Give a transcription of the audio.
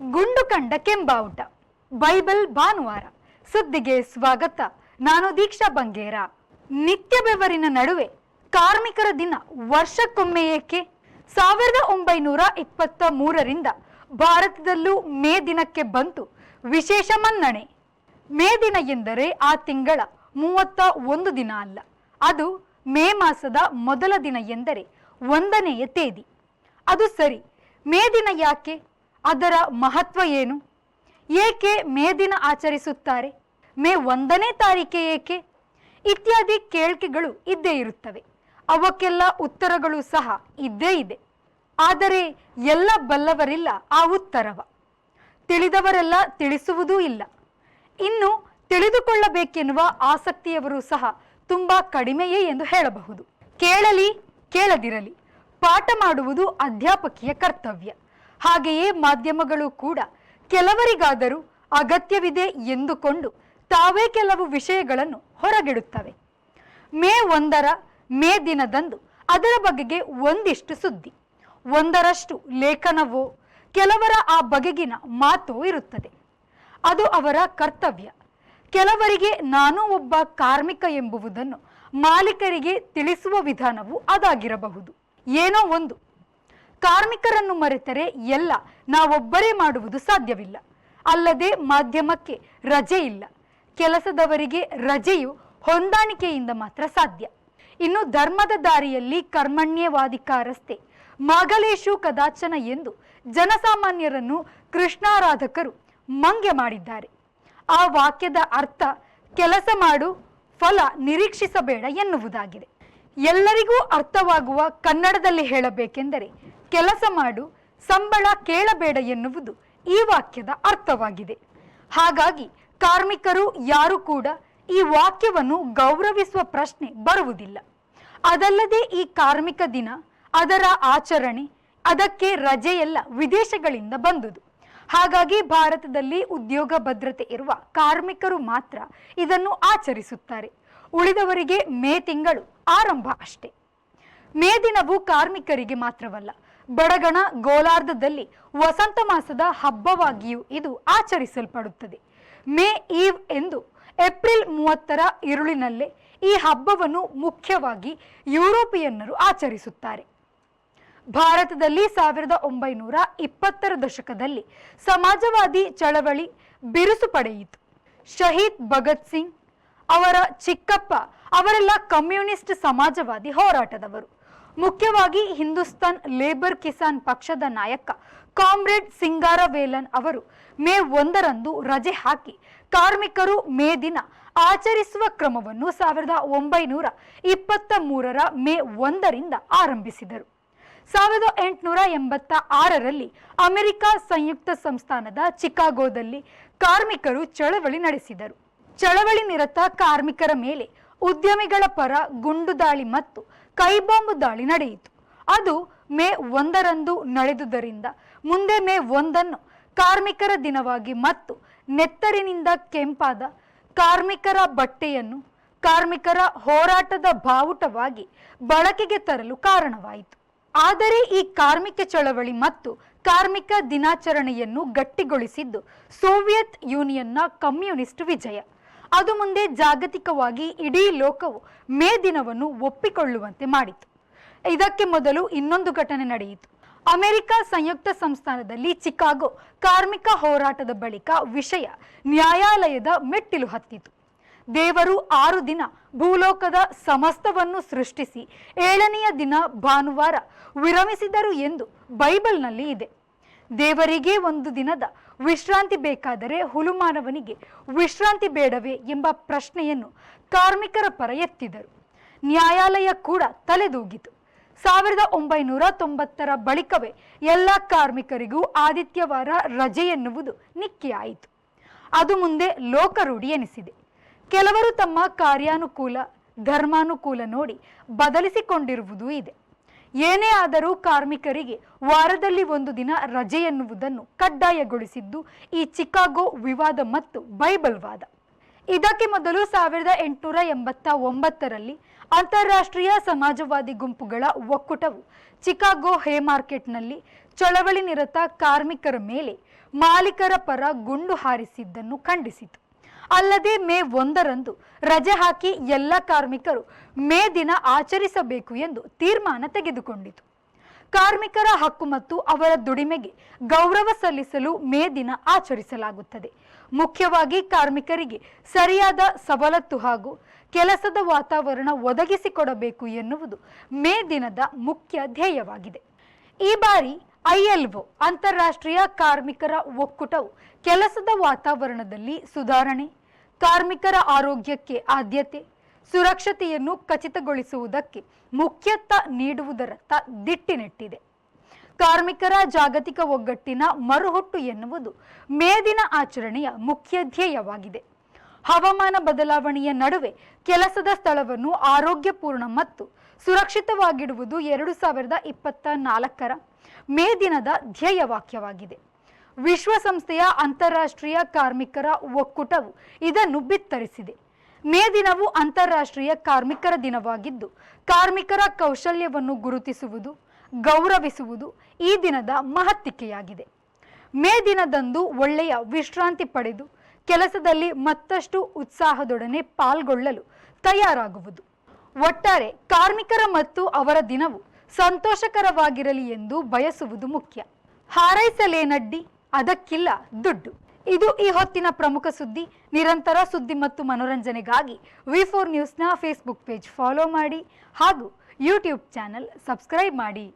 ಗುಂಡು ಕಂಡ ಕೆಂಬಾವುಟ ಬೈಬಲ್ ಭಾನುವಾರ ಸುದ್ದಿಗೆ ಸ್ವಾಗತ. ನಾನು ದೀಕ್ಷಾ ಬಂಗೇರ. ನಿತ್ಯ ಬೆವರಿನ ನಡುವೆ ಕಾರ್ಮಿಕರ ದಿನ ವರ್ಷಕ್ಕೊಮ್ಮೆ ಏಕೆ? 1923ರಿಂದ ಭಾರತದಲ್ಲೂ ಮೇ ದಿನಕ್ಕೆ ಬಂತು ವಿಶೇಷ ಮನ್ನಣೆ. ಮೇ ದಿನ ಎಂದರೆ ಆ ತಿಂಗಳ 31 ದಿನ ಅಲ್ಲ, ಅದು ಮೇ ಮಾಸದ ಮೊದಲ ದಿನ ಎಂದರೆ 1ನೆಯ ತೇದಿ. ಅದು ಸರಿ, ಮೇ ದಿನ ಯಾಕೆ? ಅದರ ಮಹತ್ವ ಏನು? ಏಕೆ ಮೇ ದಿನ ಆಚರಿಸುತ್ತಾರೆ? ಮೇ 1ನೇ ತಾರೀಕೆ ಏಕೆ? ಇತ್ಯಾದಿ ಕೇಳಿಕೆಗಳು ಇದ್ದೇ ಇರುತ್ತವೆ. ಅವಕ್ಕೆಲ್ಲ ಉತ್ತರಗಳು ಸಹ ಇದ್ದೇ ಇದೆ. ಆದರೆ ಎಲ್ಲ ಬಲ್ಲವರಿಲ್ಲ ಆ ಉತ್ತರವ, ತಿಳಿದವರೆಲ್ಲ ತಿಳಿಸುವುದೂ ಇಲ್ಲ. ಇನ್ನು ತಿಳಿದುಕೊಳ್ಳಬೇಕೆನ್ನುವ ಆಸಕ್ತಿಯವರು ಸಹ ತುಂಬಾ ಕಡಿಮೆಯೇ ಎಂದು ಹೇಳಬಹುದು. ಕೇಳಲಿ ಕೇಳದಿರಲಿ, ಪಾಠ ಮಾಡುವುದು ಅಧ್ಯಾಪಕಿಯ ಕರ್ತವ್ಯ. ಹಾಗೆಯೇ ಮಾಧ್ಯಮಗಳು ಕೂಡ ಕೆಲವರಿಗಾದರೂ ಅಗತ್ಯವಿದೆ ಎಂದುಕೊಂಡು ತಾವೇ ಕೆಲವು ವಿಷಯಗಳನ್ನು ಹೊರಗಿಡುತ್ತವೆ. ಮೇ 1ರ ಮೇ ದಿನದಂದು ಅದರ ಬಗೆಗೆ ಒಂದಿಷ್ಟು ಸುದ್ದಿ, ಒಂದರಷ್ಟು ಲೇಖನವೋ ಕೆಲವರ ಆ ಬಗೆಗಿನ ಮಾತೋ ಇರುತ್ತದೆ. ಅದು ಅವರ ಕರ್ತವ್ಯ. ಕೆಲವರಿಗೆ ನಾನು ಒಬ್ಬ ಕಾರ್ಮಿಕ ಎಂಬುವುದನ್ನು ಮಾಲೀಕರಿಗೆ ತಿಳಿಸುವ ವಿಧಾನವು ಅದಾಗಿರಬಹುದು. ಏನೋ ಒಂದು, ಕಾರ್ಮಿಕರನ್ನು ಮರೆತರೆ ಎಲ್ಲ ನಾವೊಬ್ಬರೇ ಮಾಡುವುದು ಸಾಧ್ಯವಿಲ್ಲ. ಅಲ್ಲದೆ ಮಾಧ್ಯಮಕ್ಕೆ ರಜೆ ಇಲ್ಲ. ಕೆಲಸದವರಿಗೆ ರಜೆಯು ಹೊಂದಾಣಿಕೆಯಿಂದ ಮಾತ್ರ ಸಾಧ್ಯ. ಇನ್ನು ಧರ್ಮದ ದಾರಿಯಲ್ಲಿ ಕರ್ಮಣ್ಯವಾಧಿಕಾರಸ್ಥೆ ಮಾಗಲೇಶು ಕದಾಚನ ಎಂದು ಜನಸಾಮಾನ್ಯರನ್ನು ಕೃಷ್ಣಾರಾಧಕರು ಮಂಗ್ಯ ಮಾಡಿದ್ದಾರೆ. ಆ ವಾಕ್ಯದ ಅರ್ಥ ಕೆಲಸ ಮಾಡು, ಫಲ ನಿರೀಕ್ಷಿಸಬೇಡ ಎನ್ನುವುದಾಗಿದೆ. ಎಲ್ಲರಿಗೂ ಅರ್ಥವಾಗುವ ಕನ್ನಡದಲ್ಲಿ ಹೇಳಬೇಕೆಂದರೆ ಕೆಲಸ ಮಾಡು, ಸಂಬಳ ಕೇಳಬೇಡ ಎನ್ನುವುದು ಈ ವಾಕ್ಯದ ಅರ್ಥವಾಗಿದೆ. ಹಾಗಾಗಿ ಕಾರ್ಮಿಕರು ಯಾರು ಕೂಡ ಈ ವಾಕ್ಯವನ್ನು ಗೌರವಿಸುವ ಪ್ರಶ್ನೆ ಬರುವುದಿಲ್ಲ. ಅದಲ್ಲದೆ ಈ ಕಾರ್ಮಿಕ ದಿನ, ಅದರ ಆಚರಣೆ, ಅದಕ್ಕೆ ರಜೆಯೆಲ್ಲ ವಿದೇಶಗಳಿಂದ ಬಂದುದು. ಹಾಗಾಗಿ ಭಾರತದಲ್ಲಿ ಉದ್ಯೋಗ ಭದ್ರತೆ ಇರುವ ಕಾರ್ಮಿಕರು ಮಾತ್ರ ಇದನ್ನು ಆಚರಿಸುತ್ತಾರೆ. ಉಳಿದವರಿಗೆ ಮೇ ತಿಂಗಳು ಆರಂಭ ಅಷ್ಟೇ. ಮೇ ದಿನವು ಕಾರ್ಮಿಕರಿಗೆ ಮಾತ್ರವಲ್ಲ, ಬಡಗಣ ಗೋಲಾರ್ಧದಲ್ಲಿ ವಸಂತ ಮಾಸದ ಹಬ್ಬವಾಗಿಯೂ ಇದು ಆಚರಿಸಲ್ಪಡುತ್ತದೆ. ಮೇ ಈವ್ ಎಂದು ಏಪ್ರಿಲ್ 30ರ ಇರುಳಿನಲ್ಲೇ ಈ ಹಬ್ಬವನ್ನು ಮುಖ್ಯವಾಗಿ ಯುರೋಪಿಯನ್ನರು ಆಚರಿಸುತ್ತಾರೆ. ಭಾರತದಲ್ಲಿ 1920ರ ದಶಕದಲ್ಲಿ ಸಮಾಜವಾದಿ ಚಳವಳಿ ಬಿರುಸು ಪಡೆಯಿತು. ಶಹೀದ್ ಭಗತ್ ಸಿಂಗ್, ಅವರ ಚಿಕ್ಕಪ್ಪ ಅವರೆಲ್ಲ ಕಮ್ಯುನಿಸ್ಟ್ ಸಮಾಜವಾದಿ ಹೋರಾಟದವರು. ಮುಖ್ಯವಾಗಿ ಹಿಂದೂಸ್ತಾನ್ ಲೇಬರ್ ಕಿಸಾನ್ ಪಕ್ಷದ ನಾಯಕ ಕಾಮ್ರೇಡ್ ಸಿಂಗಾರವೇಲನ್ ಅವರು ಮೇ 1ರಂದು ರಜೆ ಹಾಕಿ ಕಾರ್ಮಿಕರು ಮೇ ದಿನ ಆಚರಿಸುವ ಕ್ರಮವನ್ನು 1923ರ ಮೇ 1ರಿಂದ ಆರಂಭಿಸಿದರು. 1886ರಲ್ಲಿ ಅಮೆರಿಕ ಸಂಯುಕ್ತ ಸಂಸ್ಥಾನದ ಚಿಕಾಗೋದಲ್ಲಿ ಕಾರ್ಮಿಕರು ಚಳವಳಿ ನಡೆಸಿದರು. ಚಳವಳಿ ನಿರತ ಕಾರ್ಮಿಕರ ಮೇಲೆ ಉದ್ಯಮಿಗಳ ಪರ ಗುಂಡು ದಾಳಿ ಮತ್ತು ಕೈಬಾಂಬು ದಾಳಿ ನಡೆಯಿತು. ಅದು ಮೇ 1ರಂದು ನಡೆದುದರಿಂದ ಮುಂದೆ ಮೇ 1ನ್ನು ಕಾರ್ಮಿಕರ ದಿನವಾಗಿ ಮತ್ತು ನೆತ್ತರಿನಿಂದ ಕೆಂಪಾದ ಕಾರ್ಮಿಕರ ಬಟ್ಟೆಯನ್ನು ಕಾರ್ಮಿಕರ ಹೋರಾಟದ ಬಾವುಟವಾಗಿ ಬಳಕೆಗೆ ತರಲು ಕಾರಣವಾಯಿತು. ಆದರೆ ಈ ಕಾರ್ಮಿಕ ಚಳವಳಿ ಮತ್ತು ಕಾರ್ಮಿಕ ದಿನಾಚರಣೆಯನ್ನು ಗಟ್ಟಿಗೊಳಿಸಿದ್ದು ಸೋವಿಯತ್ ಯೂನಿಯನ್ನ ಕಮ್ಯುನಿಸ್ಟ್ ವಿಜಯ. ಅದು ಮುಂದೆ ಜಾಗತಿಕವಾಗಿ ಇಡೀ ಲೋಕವು ಮೇ ದಿನವನ್ನು ಒಪ್ಪಿಕೊಳ್ಳುವಂತೆ ಮಾಡಿತು. ಇದಕ್ಕೆ ಮೊದಲು ಇನ್ನೊಂದು ಘಟನೆ ನಡೆಯಿತು. ಅಮೆರಿಕ ಸಂಯುಕ್ತ ಸಂಸ್ಥಾನದಲ್ಲಿ ಚಿಕಾಗೋ ಕಾರ್ಮಿಕ ಹೋರಾಟದ ಬಳಿಕ ವಿಷಯ ನ್ಯಾಯಾಲಯದ ಮೆಟ್ಟಿಲು ಹತ್ತಿತು. ದೇವರು 6 ದಿನ ಭೂಲೋಕದ ಸಮಸ್ತವನ್ನು ಸೃಷ್ಟಿಸಿ 7ನೆಯ ದಿನ ಭಾನುವಾರ ವಿರಮಿಸಿದರು ಎಂದು ಬೈಬಲ್ನಲ್ಲಿ ಇದೆ. ದೇವರಿಗೆ ಒಂದು ದಿನದ ವಿಶ್ರಾಂತಿ ಬೇಕಾದರೆ ಹುಲುಮಾನವನಿಗೆ ವಿಶ್ರಾಂತಿ ಬೇಡವೇ ಎಂಬ ಪ್ರಶ್ನೆಯನ್ನು ಕಾರ್ಮಿಕರ ಪರ ಎತ್ತಿದರು. ನ್ಯಾಯಾಲಯ ಕೂಡ ತಲೆದೂಗಿತು. 1990ರ ಬಳಿಕವೇ ಎಲ್ಲ ಕಾರ್ಮಿಕರಿಗೂ ಆದಿತ್ಯವಾರ ರಜೆ ಎನ್ನುವುದು ನಿಕ್ಕಿಯಾಯಿತು. ಅದು ಮುಂದೆ ಲೋಕರೂಢಿ ಎನಿಸಿದೆ. ಕೆಲವರು ತಮ್ಮ ಕಾರ್ಯಾನುಕೂಲ ಧರ್ಮಾನುಕೂಲ ನೋಡಿ ಬದಲಿಸಿಕೊಂಡಿರುವುದೂ ಇದೆ. ಏನೇ ಆದರೂ ಕಾರ್ಮಿಕರಿಗೆ ವಾರದಲ್ಲಿ ಒಂದು ದಿನ ರಜೆ ಎನ್ನುವುದನ್ನು ಕಡ್ಡಾಯಗೊಳಿಸಿದ್ದು ಈ ಚಿಕಾಗೋ ವಿವಾದ ಮತ್ತು ಬೈಬಲ್ ವಾದ. ಇದಕ್ಕೆ ಮೊದಲು 1889ರಲ್ಲಿ ಅಂತಾರಾಷ್ಟ್ರೀಯ ಸಮಾಜವಾದಿ ಗುಂಪುಗಳ ಒಕ್ಕೂಟವು ಚಿಕಾಗೋ ಹೇ ಮಾರ್ಕೆಟ್ನಲ್ಲಿ ಚಳವಳಿ ನಿರತ ಕಾರ್ಮಿಕರ ಮೇಲೆ ಮಾಲೀಕರ ಪರ ಗುಂಡು ಹಾರಿಸಿದ್ದನ್ನು ಖಂಡಿಸಿತು. ಅಲ್ಲದೆ ಮೇ 1ರಂದು ರಜೆ ಹಾಕಿ ಎಲ್ಲ ಕಾರ್ಮಿಕರು ಮೇ ದಿನ ಆಚರಿಸಬೇಕು ಎಂದು ತೀರ್ಮಾನ ತೆಗೆದುಕೊಂಡಿತು. ಕಾರ್ಮಿಕರ ಹಕ್ಕು ಮತ್ತು ಅವರ ದುಡಿಮೆಗೆ ಗೌರವ ಸಲ್ಲಿಸಲು ಮೇ ದಿನ ಆಚರಿಸಲಾಗುತ್ತದೆ. ಮುಖ್ಯವಾಗಿ ಕಾರ್ಮಿಕರಿಗೆ ಸರಿಯಾದ ಸವಲತ್ತು ಹಾಗೂ ಕೆಲಸದ ವಾತಾವರಣ ಒದಗಿಸಿಕೊಡಬೇಕು ಎನ್ನುವುದು ಮೇ ದಿನದ ಮುಖ್ಯ ಧ್ಯೇಯವಾಗಿದೆ. ಈ ಬಾರಿ ILO ಅಂತಾರಾಷ್ಟ್ರೀಯ ಕಾರ್ಮಿಕರ ಒಕ್ಕೂಟವು ಕೆಲಸದ ವಾತಾವರಣದಲ್ಲಿ ಸುಧಾರಣೆ, ಕಾರ್ಮಿಕರ ಆರೋಗ್ಯಕ್ಕೆ ಆದ್ಯತೆ, ಸುರಕ್ಷತೆಯನ್ನು ಖಚಿತಗೊಳಿಸುವುದಕ್ಕೆ ಮುಖ್ಯತ್ವ ನೀಡುವುದರತ್ತ ದಿಟ್ಟಿನೆಟ್ಟಿದೆ. ಕಾರ್ಮಿಕರ ಜಾಗತಿಕ ಒಗ್ಗಟ್ಟಿನ ಮರುಹುಟ್ಟು ಎನ್ನುವುದು ಮೇ ದಿನ ಆಚರಣೆಯ ಮುಖ್ಯ ಧ್ಯೇಯವಾಗಿದೆ. ಹವಾಮಾನ ಬದಲಾವಣೆಯ ನಡುವೆ ಕೆಲಸದ ಸ್ಥಳವನ್ನು ಆರೋಗ್ಯಪೂರ್ಣ ಮತ್ತು ಸುರಕ್ಷಿತವಾಗಿಡುವುದು 2024ರ ಮೇ ದಿನದ ಧ್ಯೇಯವಾಕ್ಯವಾಗಿದೆ. ವಿಶ್ವಸಂಸ್ಥೆಯ ಅಂತಾರಾಷ್ಟ್ರೀಯ ಕಾರ್ಮಿಕರ ಒಕ್ಕೂಟವು ಇದನ್ನು ಬಿತ್ತರಿಸಿದೆ. ಮೇ ದಿನವು ಅಂತಾರಾಷ್ಟ್ರೀಯ ಕಾರ್ಮಿಕರ ದಿನವಾಗಿದ್ದು, ಕಾರ್ಮಿಕರ ಕೌಶಲ್ಯವನ್ನು ಗುರುತಿಸುವುದು, ಗೌರವಿಸುವುದು ಈ ದಿನದ ಮಹತ್ತಿಕೆಯಾಗಿದೆ. ಮೇ ದಿನದಂದು ಒಳ್ಳೆಯ ವಿಶ್ರಾಂತಿ ಪಡೆದು ಕೆಲಸದಲ್ಲಿ ಮತ್ತಷ್ಟು ಉತ್ಸಾಹದೊಡನೆ ಪಾಲ್ಗೊಳ್ಳಲು ತಯಾರಾಗುವುದು. ಒಟ್ಟಾರೆ ಕಾರ್ಮಿಕರ ಮತ್ತು ಅವರ ದಿನವು ಸಂತೋಷಕರವಾಗಿರಲಿ ಎಂದು ಬಯಸುವುದು ಮುಖ್ಯ. ಹಾರೈಸಲೇನಡ್ಡಿ, ಅದಕ್ಕಿಲ್ಲ ದುಡ್ಡು. ಇದು ಈ ಹೊತ್ತಿನ ಪ್ರಮುಖ ಸುದ್ದಿ. ನಿರಂತರ ಸುದ್ದಿ ಮತ್ತು ಮನೋರಂಜನೆಗಾಗಿ V4 ನ್ಯೂಸ್ನ ಫೇಸ್ಬುಕ್ ಪೇಜ್ ಫಾಲೋ ಮಾಡಿ ಹಾಗೂ ಯೂಟ್ಯೂಬ್ ಚಾನೆಲ್ ಸಬ್ಸ್ಕ್ರೈಬ್ ಮಾಡಿ.